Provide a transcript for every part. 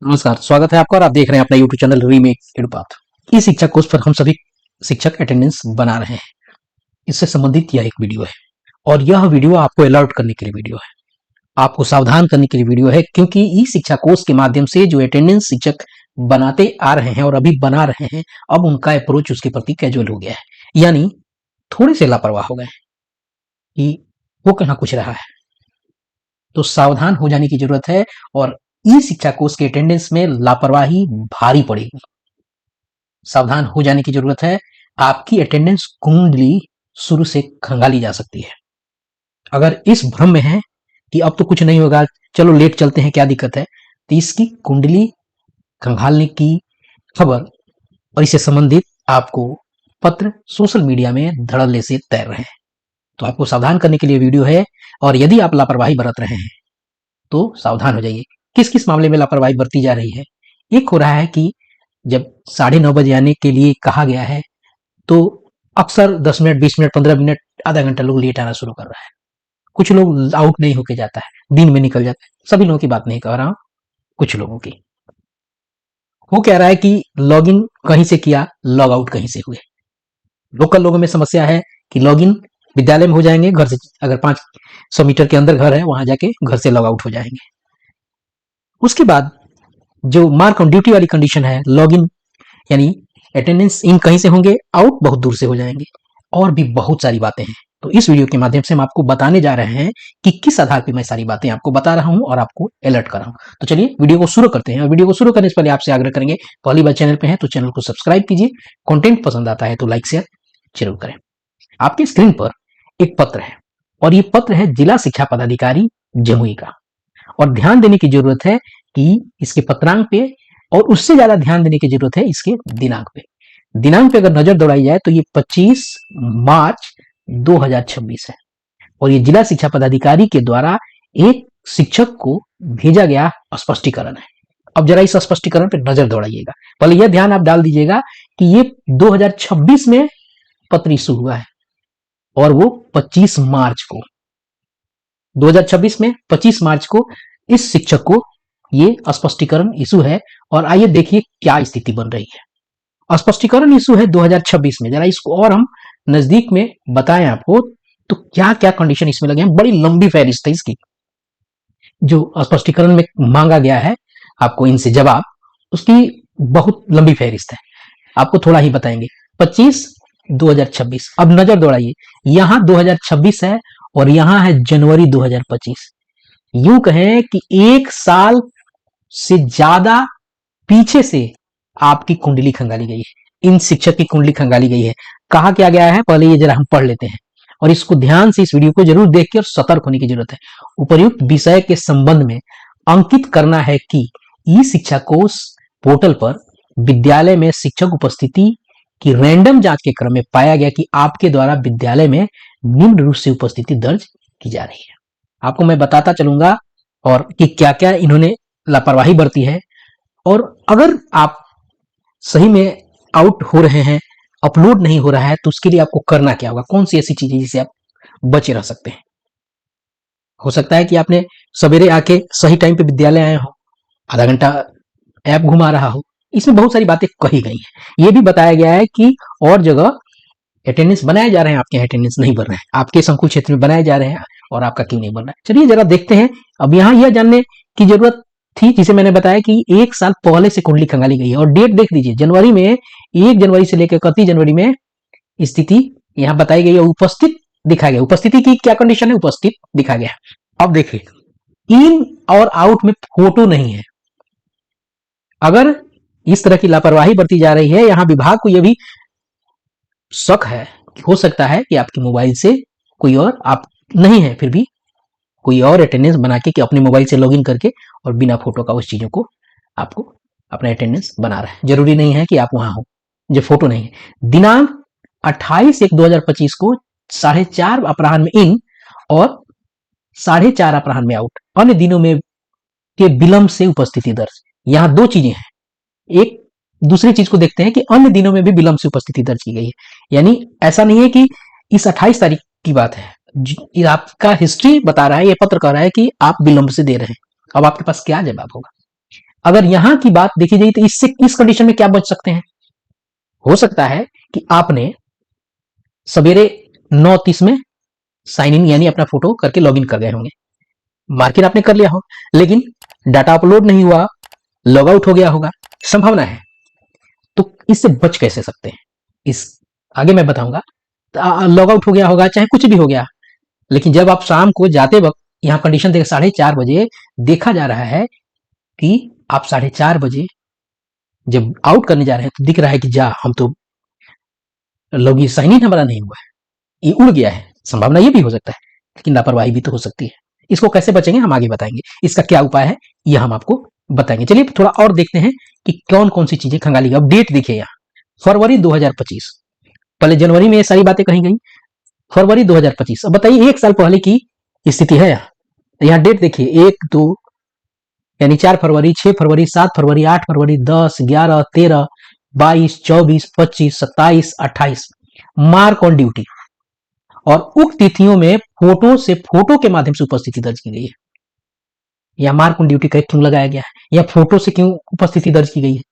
नमस्कार, स्वागत है आपका और आप देख रहे हैं अपना यूट्यूब चैनल रीमेक एडुपाथ। इस शिक्षा कोर्स पर हम सभी शिक्षक अटेंडेंस बना रहे हैं। इससे संबंधित यह एक वीडियो है और यह वीडियो आपको अलर्ट करने के लिए वीडियो है, आपको सावधान करने के लिए वीडियो है, क्योंकि ई शिक्षा कोर्स के माध्यम से जो अटेंडेंस शिक्षक बनाते आ रहे हैं और अभी बना रहे हैं, अब उनका अप्रोच उसके प्रति कैजुअल हो गया है, यानी थोड़े से लापरवाह हो गए कि वो कहाँ कुछ रहा है। तो सावधान हो जाने की जरूरत है और ई शिक्षा कोर्स के अटेंडेंस में लापरवाही भारी पड़ेगी। सावधान हो जाने की जरूरत है। आपकी अटेंडेंस कुंडली शुरू से खंगाली जा सकती है। अगर इस भ्रम में है कि अब तो कुछ नहीं होगा, चलो लेट चलते हैं, क्या दिक्कत है, तो इसकी कुंडली खंगालने की खबर और इससे संबंधित आपको पत्र सोशल मीडिया में धड़ल्ले से तैर रहे हैं। तो आपको सावधान करने के लिए वीडियो है और यदि आप लापरवाही बरत रहे हैं तो सावधान हो जाइए। किस किस मामले में लापरवाही बरती जा रही है? एक हो रहा है कि जब 9:30 बजे आने के लिए कहा गया है तो अक्सर 10 मिनट, 20 मिनट, 15 मिनट, आधा घंटा लोग लेट आना शुरू कर रहा है। कुछ लोग आउट नहीं होके जाता है, दिन में निकल जाता है। सभी लोगों की बात नहीं कर रहा हूं, कुछ लोगों की। वो कह रहा है कि लॉग इन कहीं से किया, लॉग आउट कहीं से हुए। लोकल लोगों में समस्या है कि लॉग इन विद्यालय में हो जाएंगे, घर से अगर 500 मीटर के अंदर घर है वहां जाके घर से लॉग आउट हो जाएंगे। उसके बाद जो मार्क ऑन ड्यूटी वाली कंडीशन है, लॉग इन यानी अटेंडेंस इन कहीं से होंगे, आउट बहुत दूर से हो जाएंगे। और भी बहुत सारी बातें हैं। तो इस वीडियो के माध्यम से हम आपको बताने जा रहे हैं कि किस आधार पर मैं सारी बातें आपको बता रहा हूं और आपको अलर्ट कर रहा हूं। तो चलिए वीडियो को शुरू करते हैं। और वीडियो को शुरू करने से पहले आपसे आग्रह करेंगे, पहली बार चैनल पे हैं तो चैनल को सब्सक्राइब कीजिए, कंटेंट पसंद आता है तो लाइक शेयर जरूर करें। आपकी स्क्रीन पर एक पत्र है और ये पत्र है जिला शिक्षा पदाधिकारी जमुई का। और ध्यान देने की जरूरत है कि इसके पत्रांक पे, और उससे ज्यादा ध्यान देने की जरूरत है इसके दिनांक पे। दिनांक पे अगर नजर दौड़ाई जाए तो ये 25 मार्च 2026 है और ये जिला शिक्षा पदाधिकारी के द्वारा एक शिक्षक को भेजा गया स्पष्टीकरण है। अब जरा इस स्पष्टीकरण पे नजर दौड़ाइएगा। पहले यह ध्यान आप डाल दीजिएगा कि ये 2026 में पत्र इशू हुआ है और वो 25 मार्च को, 2026 में 25 मार्च को इस शिक्षक को ये स्पष्टीकरण इशू है। और आइए देखिए क्या स्थिति बन रही है। स्पष्टीकरण इशू है 2026 में। जरा इसको और हम नजदीक में बताएं आपको तो क्या क्या कंडीशन इसमें लगे हैं। बड़ी लंबी फहरिस्त है इसकी जो स्पष्टीकरण में मांगा गया है, आपको इनसे जवाब, उसकी बहुत लंबी फहरिस्त है। आपको थोड़ा ही बताएंगे। 25 2026। अब नजर दौड़ाइए, यहां 2026 है और यहां है जनवरी 2025। यूं कहें कि एक साल से ज्यादा पीछे से आपकी कुंडली खंगाली गई है, इन शिक्षक की कुंडली खंगाली गई है। कहा क्या गया है, पहले ये जरा हम पढ़ लेते हैं और इसको ध्यान से, इस वीडियो को जरूर देख के और सतर्क होने की जरूरत है। उपर्युक्त विषय के संबंध में अंकित करना है कि ई शिक्षा कोर्स पोर्टल पर विद्यालय में शिक्षक उपस्थिति की रैंडम जांच के क्रम में पाया गया कि आपके द्वारा विद्यालय में निम्न रूप से उपस्थिति दर्ज की जा रही है। आपको मैं बताता चलूंगा और कि क्या क्या इन्होंने लापरवाही बरती है। और अगर आप सही में आउट हो रहे हैं, अपलोड नहीं हो रहा है, तो उसके लिए आपको करना क्या होगा, कौन सी ऐसी चीजें जिससे आप बचे रह सकते हैं। हो सकता है कि आपने सवेरे आके सही टाइम पे विद्यालय आए हो, आधा घंटा ऐप घुमा रहा हो। इसमें बहुत सारी बातें कही गई हैं। ये भी बताया गया है कि और जगह अटेंडेंस बनाए जा रहे हैं, आपके यहाँ अटेंडेंस नहीं बन रहे हैं, आपके संकुल क्षेत्र में बनाए जा रहे हैं और आपका क्यों नहीं बन रहा है। चलिए जरा देखते हैं। अब यहाँ यह जानने की जरूरत थी, जिसे मैंने बताया कि एक साल पहले से कुंडली खंगाली गई है और डेट देख लीजिए, जनवरी में 1 जनवरी से लेकर 31 जनवरी में स्थिति यहाँ बताई गई है। उपस्थित दिखा गया, उपस्थिति की क्या कंडीशन है, उपस्थित दिखा गया। अब देखिए, इन और आउट में फोटो नहीं है। अगर इस तरह की लापरवाही बरती जा रही है, यहाँ विभाग को यह भी शक है कि हो सकता है कि आपके मोबाइल से कोई और, आप नहीं है फिर भी कोई और अटेंडेंस बना के कि अपने मोबाइल से लॉगिन करके और बिना फोटो का उस चीजों को आपको अपना अटेंडेंस बना रहा है। जरूरी नहीं है कि आप वहां हो, जो फोटो नहीं है। दिनांक 28/1/2025 को 4:30 अपराह्न में इन और 4:30 अपराह्न में आउट, अन्य दिनों में के विलंब से उपस्थिति दर्ज। यहां दो चीजें हैं। एक दूसरी चीज को देखते हैं कि अन्य दिनों में भी विलंब से उपस्थिति दर्ज की गई है। यानी ऐसा नहीं है कि इस 28 तारीख की बात है, ये आपका हिस्ट्री बता रहा है, ये पत्र कह रहा है कि आप विलंब से दे रहे हैं। अब आपके पास क्या जवाब होगा। अगर यहां की बात देखी जाए तो इससे इस कंडीशन में क्या बच सकते हैं? हो सकता है कि आपने सवेरे 9:30 में साइन इन यानी अपना फोटो करके लॉगिन कर गए होंगे, मार्किन आपने कर लिया हो, लेकिन डाटा अपलोड नहीं हुआ, लॉग आउट हो गया होगा, संभावना है। तो इससे बच कैसे सकते हैं, इस आगे मैं बताऊंगा। लॉग आउट हो गया होगा, चाहे कुछ भी हो गया, लेकिन जब आप शाम को जाते वक्त यहाँ कंडीशन देख 4:30 बजे देखा जा रहा है कि आप 4:30 बजे जब आउट करने जा रहे हैं तो दिख रहा है कि जा हम तो लॉग इन साइन इन हमारा नहीं हुआ है, ये उड़ गया है। संभावना ये भी हो सकता है, लेकिन लापरवाही भी तो हो सकती है। इसको कैसे बचेंगे हम आगे बताएंगे, इसका क्या उपाय है यह हम आपको बताएंगे। चलिए थोड़ा और देखते हैं कि कौन कौन सी चीजें खंगाली। अब डेट देखिए यहाँ फरवरी 2025, पहले जनवरी में ये सारी बातें कही गई, फरवरी 2025। अब बताइए 1 साल पहले की स्थिति है यहाँ डेट देखिए 1-2 यानी 4 फरवरी, 6 फरवरी, 7 फरवरी, 8 फरवरी, 10, 11, 13, 22, 24, 25, 27, 28 मार्क ऑन ड्यूटी। और उक्त तिथियों में फोटो से फोटो के माध्यम से उपस्थिति दर्ज की गई है। या मार्क ऑन ड्यूटी क्यों लगाया गया है, या फोटो से क्यों उपस्थिति दर्ज की गई है।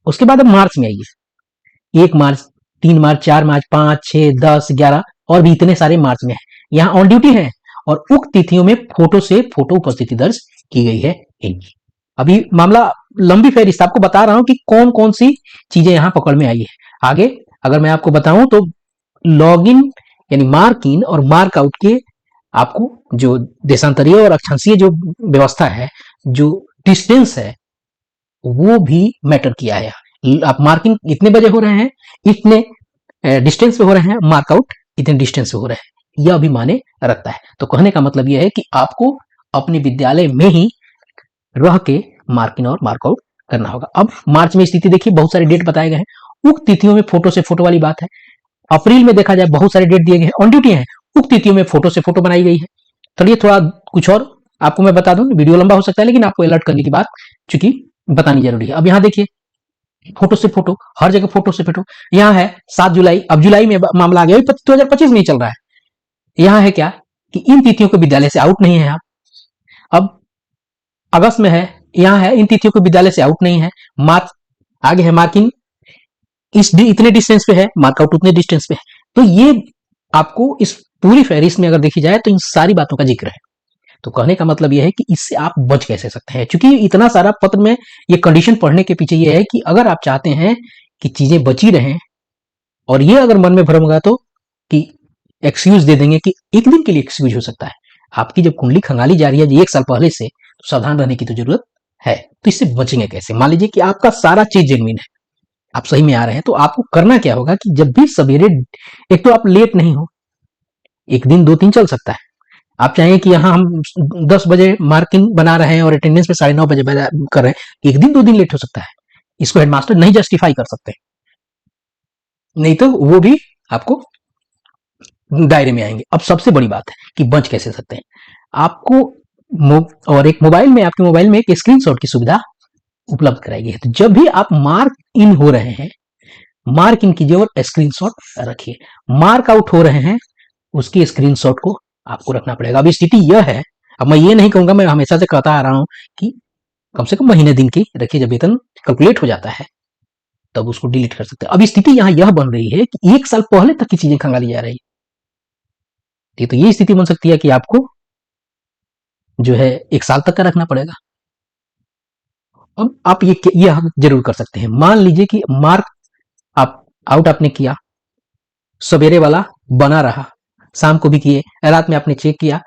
उसके बाद अब मार्च में आइए, 1 मार्च, 3 मार्च, 4 मार्च, 5, 6, 10, 11 और भी इतने सारे मार्च में है, यहाँ ऑन ड्यूटी है और उक्त तिथियों में फोटो से फोटो उपस्थिति दर्ज की गई है इनकी। अभी मामला लंबी फहरिस्त आपको बता रहा हूं कि कौन कौन सी चीजें यहां पकड़ में आई है। आगे अगर मैं आपको बताऊं तो लॉग इन यानी मार्क इन और मार्क आउट के आपको जो देशांतरीय और अक्षांशीय जो व्यवस्था है, जो डिस्टेंस है, वो भी मैटर किया है। आप मार्किंग इतने बजे हो रहे हैं, इतने डिस्टेंस पे हो रहे हैं, मार्कआउट इतने डिस्टेंस पे हो रहे हैं, यह भी माने रखता है। तो कहने का मतलब यह है कि आपको अपने विद्यालय में ही रह के मार्किंग और मार्कआउट करना होगा। अब मार्च में स्थिति देखिए, बहुत सारे डेट बताए गए हैं। उक्त तिथियों में फोटो से फोटो वाली बात है। अप्रैल में देखा जाए बहुत सारे डेट दिए गए हैं, ऑन ड्यूटी है, उक्त तिथियों में फोटो से फोटो बनाई गई है। चलिए थोड़ा कुछ और आपको मैं बता दूं, वीडियो लंबा हो सकता है लेकिन आपको अलर्ट करने की बात चूंकि बतानी जरूरी है। अब यहाँ देखिए फोटो से फोटो, हर जगह फोटो से फोटो। यहाँ है 7 जुलाई, अब जुलाई में मामला आ गया, 2025 में ही चल रहा है। यहाँ है क्या कि इन तिथियों को विद्यालय से आउट नहीं है आप। अब अगस्त में है, यहाँ है इन तिथियों को विद्यालय से आउट नहीं है। मार्च आगे है, मार्किंग इस इतने डिस्टेंस पे है, मार्कआउट उतने डिस्टेंस पे है। तो ये आपको इस पूरी फहरिस्त में अगर देखी जाए तो इन सारी बातों का जिक्र है। तो कहने का मतलब यह है कि इससे आप बच कैसे सकते हैं, क्योंकि इतना सारा पत्र में ये कंडीशन पढ़ने के पीछे ये है कि अगर आप चाहते हैं कि चीजें बची रहें, और ये अगर मन में भ्रम होगा तो कि एक्सक्यूज दे देंगे कि एक दिन के लिए एक्सक्यूज हो सकता है। आपकी जब कुंडली खंगाली जा रही है 1 साल पहले से, तो सावधान रहने की तो जरूरत है। तो इससे बचेंगे कैसे? मान लीजिए कि आपका सारा चीज जेन्युइन है, आप सही में आ रहे हैं, तो आपको करना क्या होगा कि जब भी सवेरे, एक तो आप लेट नहीं हो, एक दिन 2-3 चल सकता है। आप चाहेंगे कि यहाँ हम 10 बजे मार्किंग बना रहे हैं और अटेंडेंस पे 9:30 बजे कर रहे हैं, एक दिन 2 दिन लेट हो सकता है, इसको हेडमास्टर नहीं जस्टिफाई कर सकते, नहीं तो वो भी आपको दायरे में आएंगे। अब सबसे बड़ी बात है कि बच कैसे सकते हैं। आपको और एक मोबाइल में, आपके मोबाइल में एक स्क्रीनशॉट की सुविधा उपलब्ध कराई गई है। तो जब भी आप मार्क इन हो रहे हैं, मार्क इन कीजिए और स्क्रीनशॉट रखिए। मार्क आउट हो रहे हैं, उसकी स्क्रीनशॉट को आपको रखना पड़ेगा। अब स्थिति यह है, अब मैं ये नहीं कहूंगा, मैं हमेशा से कहता आ रहा हूं कि कम से कम महीने दिन की रखिए, जब वेतन कैलकुलेट हो जाता है तब उसको डिलीट कर सकते हैं। अब स्थिति यहां यह बन रही है कि 1 साल पहले तक की चीजें खंगाली जा रही है, तो ये स्थिति बन सकती है कि आपको जो है 1 साल तक का रखना पड़ेगा। अब आप ये जरूर कर सकते हैं। मान लीजिए कि मार्क आप आउट आपने किया, सवेरे वाला बना रहा, शाम को भी किए, रात में आपने चेक किया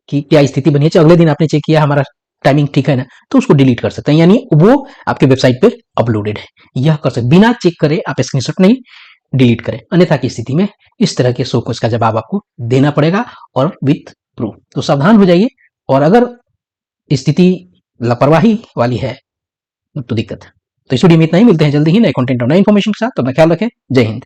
कि क्या स्थिति बनी है, अगले दिन आपने चेक किया हमारा टाइमिंग ठीक है ना, तो उसको डिलीट कर सकते हैं, यानी वो आपके वेबसाइट पे अपलोडेड है। यह कर सकते, बिना चेक करे आप स्क्रीनशॉट नहीं डिलीट करें, अन्यथा की स्थिति में इस तरह के शो कोस का जवाब आपको देना पड़ेगा और विथ प्रूफ। तो सावधान हो जाइए, और अगर स्थिति लापरवाही वाली है तो दिक्कत है। तो इस वीडियो में इतना ही, मिलते हैं जल्दी ही नए कंटेंट और नए इन्फॉर्मेशन के साथ। तो अपना ख्याल रखें। जय हिंद।